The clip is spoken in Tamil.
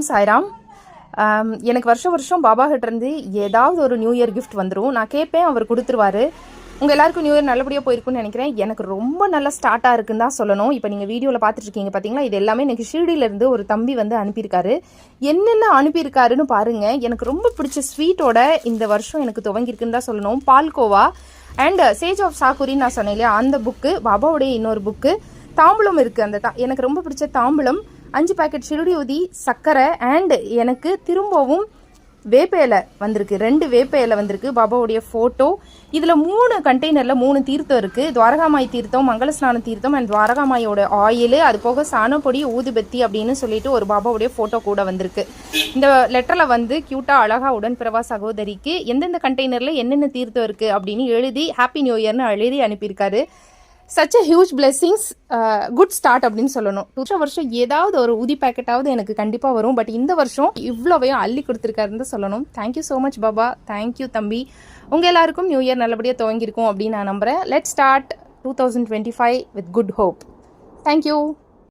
சாய்ராம். எனக்கு வருஷம் பாபா கிட்டேருந்து ஏதாவது ஒரு நியூ இயர் கிஃப்ட் வந்துடும். நான் கேட்பேன், அவர் கொடுத்துருவாரு. உங்கள் எல்லாருக்கும் நியூ இயர் நல்லபடியாக போயிருக்குன்னு நினைக்கிறேன். எனக்கு ரொம்ப நல்லா ஸ்டார்ட்டாக இருக்குன்னு தான் சொல்லணும். இப்போ நீங்கள் வீடியோவில் பார்த்துட்ருக்கீங்க பார்த்தீங்களா, இது எல்லாமே எனக்கு ஷீர்டியிலேருந்து ஒரு தம்பி வந்து அனுப்பியிருக்காரு. என்னென்ன அனுப்பியிருக்காருன்னு பாருங்கள். எனக்கு ரொம்ப பிடிச்ச ஸ்வீட்டோட இந்த வருஷம் எனக்கு துவங்கியிருக்குன்னு தான் சொல்லணும். பால்கோவா அண்ட் சேஜ் ஆஃப் சாக்குரின்னு நான் சொன்னேன் இல்லையா, அந்த புக்கு, பாபாவுடைய இன்னொரு புக்கு, தாம்பூலம் இருக்குது. அந்த எனக்கு ரொம்ப பிடிச்ச தாம்பூலம், 5 பேக்கெட் ஷிரடி ஊதி, சர்க்கரை அண்ட் எனக்கு திரும்பவும் வேப்ப இலை வந்திருக்கு. 2 வேப்ப இலை வந்திருக்கு, பாபாவுடைய ஃபோட்டோ. இதில் 3 கண்டெய்னரில் 3 தீர்த்தம் இருக்குது. துவாரகாமாய் தீர்த்தம், மங்கள ஸ்நான தீர்த்தம் அண்ட் துவாரகாமாயோட ஆயில், அது போக சாணப்பொடி, ஊதுபத்தி அப்படின்னு சொல்லிட்டு ஒரு பாபாவுடைய ஃபோட்டோ கூட வந்திருக்கு. இந்த லெட்டரில் வந்து க்யூட்டாக அழகாக உடன்பிறவா சகோதரிக்கு எந்தெந்த கண்டெய்னரில் என்னென்ன தீர்த்தம் இருக்குது அப்படின்னு எழுதி ஹாப்பி நியூ இயர்னு எழுதி அனுப்பியிருக்காரு. Such a huge blessings, good start அப்படின்னு சொல்லணும். வருஷம் ஏதாவது ஒரு ஊதி பேக்கெட்டாவது எனக்கு கண்டிப்பாக வரும். பட் இந்த வருஷம் இவ்வளோவையும் அள்ளி கொடுத்துருக்காருன்னு சொல்லணும். Thank you so much Baba. Thank you தம்பி. உங்கள் எல்லாருக்கும் நியூ இயர் நல்லபடியாக துவங்கியிருக்கும் அப்படின்னு நான் நம்புகிறேன். Let's start 2025 with good hope. Thank you.